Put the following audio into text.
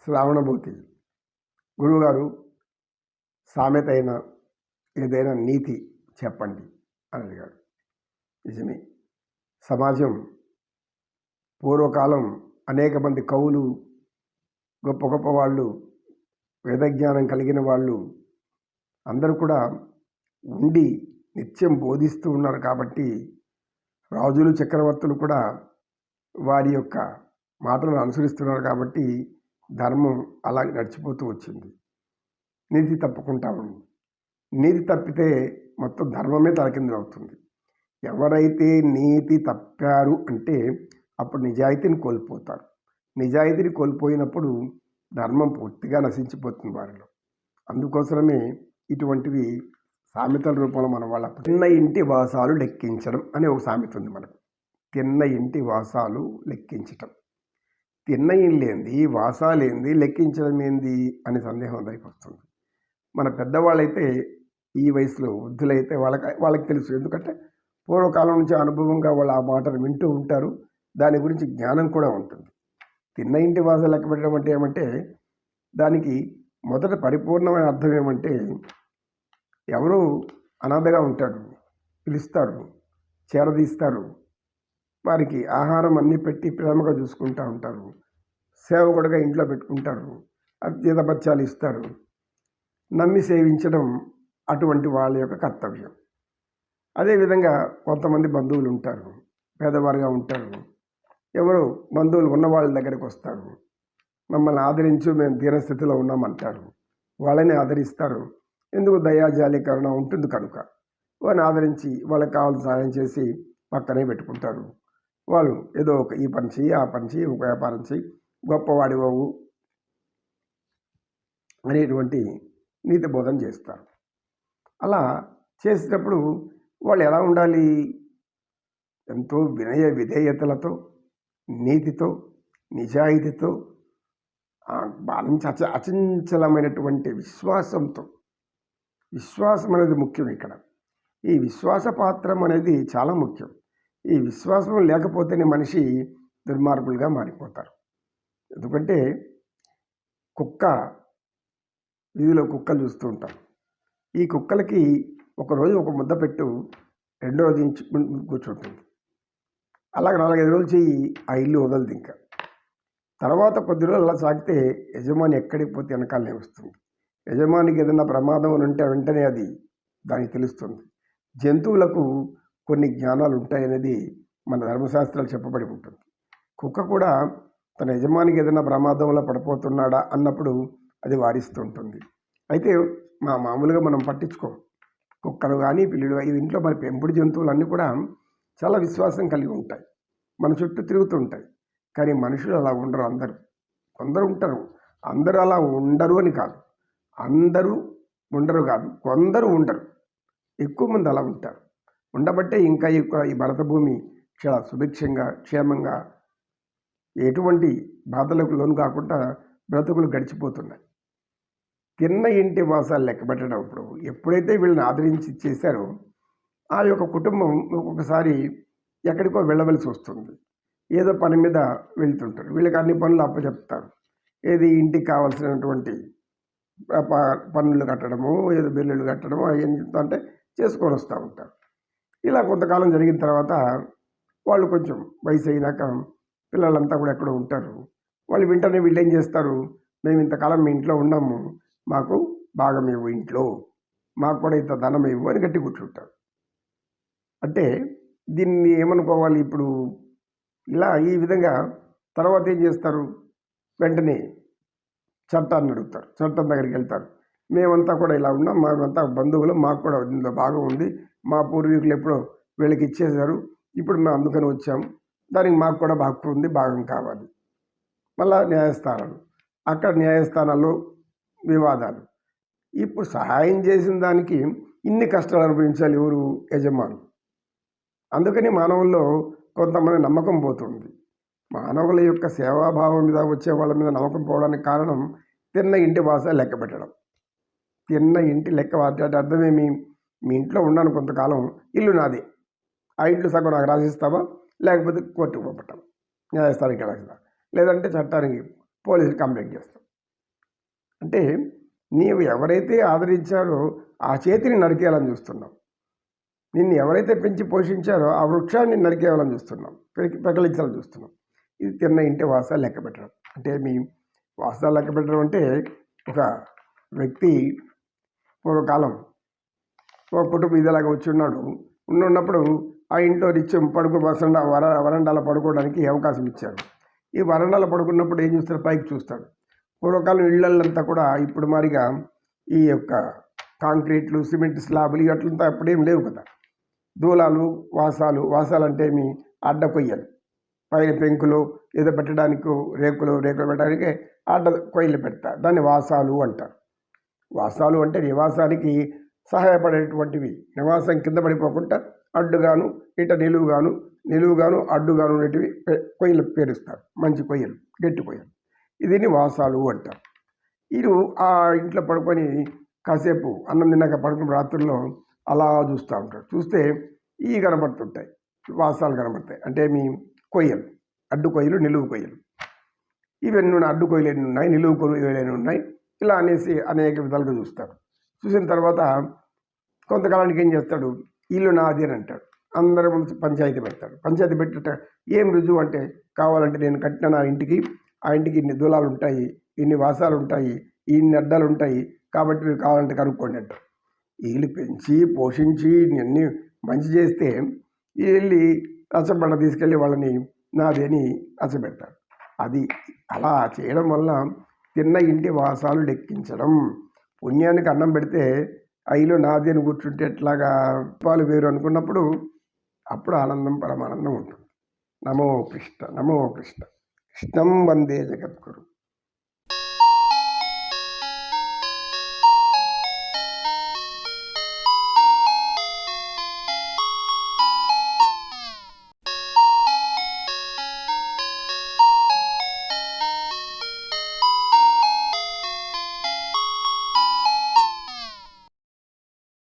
శ్రావణభూతి గురువుగారు సామెత అయినా ఏదైనా నీతి చెప్పండి అని అడిగాడు. నిజమే, సమాజం పూర్వకాలం అనేక మంది కవులు, గొప్ప గొప్ప వాళ్ళు, వేదజ్ఞానం కలిగిన వాళ్ళు అందరూ కూడా ఉండి నిత్యం బోధిస్తూ ఉన్నారు. కాబట్టి రాజులు చక్రవర్తులు కూడా వారి యొక్క మాటలను అనుసరిస్తున్నారు. కాబట్టి ధర్మం అలా నడిచిపోతూ వచ్చింది. నీతి తప్పుకుంటా ఉంది. నీతి తప్పితే మొత్తం ధర్మమే తలకిందులవుతుంది. ఎవరైతే నీతి తప్పారు అంటే అప్పుడు నిజాయితీని కోల్పోతారు. నిజాయితీని కోల్పోయినప్పుడు ధర్మం పూర్తిగా నశించిపోతుంది వారిలో. అందుకోసమే ఇటువంటివి సామెతల రూపంలో మన వాళ్ళ తిన్న ఇంటి వాసాలు లెక్కించడం అనే ఒక సామెత ఉంది మనకు. తిన్న ఇంటి వాసాలు లెక్కించటం. తిన్న ఇండ్లేంది, వాసాలేంది, లెక్కించడం ఏంది అనే సందేహం అందరికి వస్తుంది. మన పెద్దవాళ్ళైతే, ఈ వయసులో వృద్ధులైతే వాళ్ళకి తెలుసు. ఎందుకంటే పూర్వకాలం నుంచి అనుభవంగా వాళ్ళు ఆ మాటను వింటూ ఉంటారు. దాని గురించి జ్ఞానం కూడా ఉంటుంది. తిన్న ఇంటి వాసాలు లెక్క పెట్టడం అంటే ఏమంటే, దానికి మొదట పరిపూర్ణమైన అర్థం ఏమంటే, ఎవరు అనాథగా ఉంటారు, పిలుస్తారు, చేరదీస్తారు, వారికి ఆహారం అన్నీ పెట్టి ప్రేమగా చూసుకుంటూ ఉంటారు, సేవకుడుగా ఇంట్లో పెట్టుకుంటారు, జీతభత్యాలు ఇస్తారు. నమ్మి సేవించడం అటువంటి వాళ్ళ యొక్క కర్తవ్యం. అదేవిధంగా కొంతమంది బంధువులు ఉంటారు, పేదవారుగా ఉంటారు. ఎవరు బంధువులు ఉన్న వాళ్ళ దగ్గరికి వస్తారు, మమ్మల్ని ఆదరించు, మేము దీనస్థితిలో ఉన్నామంటారు. వాళ్ళని ఆదరిస్తారు. ఎందుకు? దయాజాలి కరుణ ఉంటుంది కనుక వాళ్ళని ఆదరించి వాళ్ళకి కావాల్సిన సహాయం చేసి పక్కనే పెట్టుకుంటారు. వాళ్ళు ఏదో ఒక ఈ పని చెయ్యి, ఆ పని చెయ్యి, ఒక వ్యాపారం చెయ్యి, గొప్పవాడివవు అనేటువంటి నీతి బోధన చేస్తారు. అలా చేసేటప్పుడు వాళ్ళు ఎలా ఉండాలి? ఎంతో వినయ విధేయతలతో, నీతితో, నిజాయితీతో, అచంచలమైనటువంటి విశ్వాసంతో. విశ్వాసం అనేది ముఖ్యం ఇక్కడ. ఈ విశ్వాస పాత్రం అనేది చాలా ముఖ్యం. ఈ విశ్వాసం లేకపోతేనే మనిషి దుర్మార్గులుగా మారిపోతారు. ఎందుకంటే వీధిలో కుక్కలు చూస్తూ ఉంటాం. ఈ కుక్కలకి ఒకరోజు ఒక ముద్ద పెట్టు, రెండో రోజు కూర్చుంటుంది. అలాగే 4-5 రోజులు చెయ్యి, ఆ ఇల్లు వదలదు. ఇంకా తర్వాత కొద్ది రోజులు అలా సాగితే యజమాని ఎక్కడికి పోతే వెనకాలనే వస్తుంది. యజమానికి ఏదైనా ప్రమాదం ఉంటే వెంటనే అది దానికి తెలుస్తుంది. జంతువులకు కొన్ని జ్ఞానాలు ఉంటాయనేది మన ధర్మశాస్త్రాలు చెప్పబడి ఉంటుంది. కుక్క కూడా తన యజమానికి ఏదైనా ప్రమాదంలో పడిపోతున్నాడా అన్నప్పుడు అది వారిస్తూ ఉంటుంది. అయితే మామూలుగా మనం పట్టించుకోం. కుక్కలు కానీ, పిల్లులు, ఈ ఇంట్లో మన పెంపుడు జంతువులన్నీ కూడా చాలా విశ్వాసం కలిగి ఉంటాయి, మన చుట్టూ తిరుగుతూ ఉంటాయి. కానీ మనుషులు అలా ఉండరు. కొందరు ఉంటారు. అందరూ అలా ఉండరు అని కాదు, అందరూ ఉండరు కాదు, కొందరు ఉండరు. ఎక్కువ మంది అలా ఉంటారు. ఉండబట్టే ఇంకా ఎక్కువ ఈ భరత భూమి చాలా సుభిక్షంగా, క్షేమంగా, ఎటువంటి బాధలకు లోను కాకుండా బ్రతుకులు గడిచిపోతున్నాయి. తిన్న ఇంటి వాసాలు లెక్కబెట్టడం. ఎప్పుడైతే వీళ్ళని ఆదరించి చేశారో ఆ యొక్క కుటుంబం ఒక్కొక్కసారి ఎక్కడికో వెళ్ళవలసి వస్తుంది. ఏదో పని మీద వెళ్తుంటారు. వీళ్ళకి అన్ని పనులు అప్పచెప్తారు. ఏది ఇంటికి కావాల్సినటువంటి పన్నులు కట్టడము, ఏదో బిల్లులు కట్టడము, అవన్నీ అంటే చేసుకొని వస్తూ ఉంటారు. ఇలా కొంతకాలం జరిగిన తర్వాత వాళ్ళు కొంచెం వయసు అయినాక పిల్లలంతా కూడా ఎక్కడో ఉంటారు. వాళ్ళు వెంటనే వీళ్ళు ఏం చేస్తారు? మేము ఇంతకాలం మీ ఇంట్లో ఉన్నాము, మాకు భాగం ఇవ్వు, ఇంట్లో మాకు కూడా ఇంత ధనం ఇవ్వు అని గట్టి కూర్చుంటారు. అంటే దీన్ని ఏమనుకోవాలి? ఇప్పుడు ఇలా ఈ విధంగా తర్వాత ఏం చేస్తారు? వెంటనే చట్టాన్ని అడుగుతారు. చట్టం దగ్గరికి వెళ్తారు. మేమంతా కూడా ఇలా ఉన్నాం, మేమంతా బంధువులు, మాకు కూడా ఇందులో భాగం ఉంది, మా పూర్వీకులు ఎప్పుడో వీళ్ళకి ఇచ్చేశారు, ఇప్పుడు మేము అందుకని వచ్చాము, దానికి మాకు కూడా హక్కు ఉంది, భాగం కావాలి. మళ్ళా న్యాయస్థానాలు, అక్కడ న్యాయస్థానాల్లో వివాదాలు. ఇప్పుడు సహాయం చేసిన దానికి ఇన్ని కష్టాలు అనుభవించాలి ఎవరు? యజమానులు. అందుకని మానవుల్లో కొంతమంది నమ్మకం పోతుంది. మానవుల యొక్క సేవాభావం మీద వచ్చే వాళ్ళ మీద నమ్మకం పోవడానికి కారణం తిన్న ఇంటి వాసాలు లెక్క పెట్టడం. తిన్న ఇంటి లెక్క అంటే అర్థమేమి? మీ ఇంట్లో ఉన్నాను కొంతకాలం, ఇల్లు నాది, ఆ ఇంట్లో సగం నాకు రాసిస్తావా, లేకపోతే కోర్టుకు పంపటం, న్యాయస్థానానికి రాసిస్తా, లేదంటే చట్టానికి పోలీసులు కంప్లైంట్ చేస్తాం. అంటే నీవు ఎవరైతే ఆదరించారో ఆ చేతిని నరికేయాలని చూస్తున్నావు. నిన్ను ఎవరైతే పెంచి పోషించారో ఆ వృక్షాన్ని నరికేయాలని చూస్తున్నాం, పెకలించాలని చూస్తున్నాం. ఇది తిన్న ఇంటి వాసాలు లెక్క పెట్టడం. అంటే మీ వాసాలు లెక్క పెట్టడం అంటే ఒక వ్యక్తి పూర్వకాలం ఒక కుటుంబం ఇదిలాగా వచ్చి ఉన్నాడు. ఉన్నప్పుడు ఆ ఇంట్లో రిచ్ పడుకో వరండాలో పడుకోవడానికి అవకాశం ఇచ్చారు. ఈ వరండాలో పడుకున్నప్పుడు ఏం చూస్తాడు, పైకి చూస్తాడు. పూర్వకాలం ఇళ్ళంతా కూడా ఇప్పుడు మారిగా ఈ యొక్క కాంక్రీట్లు, సిమెంట్ స్లాబులు ఇట్లంతా అప్పుడేం లేవు కదా. దూలాలు, వాసాలు అంటే మీ అడ్డ కొయ్యలు, పైన పెంకులు ఏదో పెట్టడానికి రేకులు పెట్టడానికి అడ్డ కొయ్యలు పెడతారు. దాన్ని వాసాలు అంటారు. వాసాలు అంటే నివాసానికి సహాయపడేటువంటివి. నివాసం కింద పడిపోకుండా అడ్డుగాను ఇట నిలువుగాను అడ్డుగాను ఉండేటివి కొయ్యలు పేరుస్తారు. మంచి కొయ్యలు, గట్టి కొయ్యలు, ఇది వాసాలు అంటారు. వీరు ఆ ఇంట్లో పడుకొని కాసేపు అన్నం తిన్నాక పడుకున్న రాత్రుల్లో అలా చూస్తూ ఉంటాడు. చూస్తే ఇవి కనబడుతుంటాయి, వాసాలు కనబడతాయి. అంటే మీ కొయ్యలు, అడ్డు కొయ్యలు, నిలువు కొయ్యలు. ఇవన్నీ ఉన్నాయి. అడ్డు కొయ్యలు ఎన్ని ఉన్నాయి, నిలువు కొయ్యలు ఎన్ని ఉన్నాయి, ఇలా అనేసి అనేక విధాలుగా చూస్తాడు. చూసిన తర్వాత కొంతకాలానికి ఏం చేస్తాడు, ఇల్లు నాది అని అంటాడు. అందరి ముందు పంచాయతీ పెడతాడు. పంచాయతీ పెట్టేట ఏం రుజువు అంటే, కావాలంటే నేను కట్టిన నా ఇంటికి, ఆ ఇంటికి ఇన్ని దూలాలు ఉంటాయి, ఇన్ని వాసాలు ఉంటాయి, ఇన్ని అడ్డాలు ఉంటాయి, కాబట్టి మీరు కావాలంటే కనుక్కోండి అంటారు. వీళ్ళు పెంచి పోషించి అన్నీ మంచి చేస్తే వెళ్ళి రచ్చబండ తీసుకెళ్ళి వాళ్ళని నాది అని రచ్చబెడతారు. అది అలా చేయడం వల్ల తిన్న ఇంటి వాసాలు లెక్కించడం. పుణ్యానికి అన్నం పెడితే అయిలో నాది అని కూర్చుంటే ఎట్లాగా పాలు వేరు అనుకున్నప్పుడు అప్పుడు ఆనందం, పరమానందం ఉంటుంది. నమో కృష్ణ, నమో కృష్ణ. కృష్ణం వందే జగద్గురు.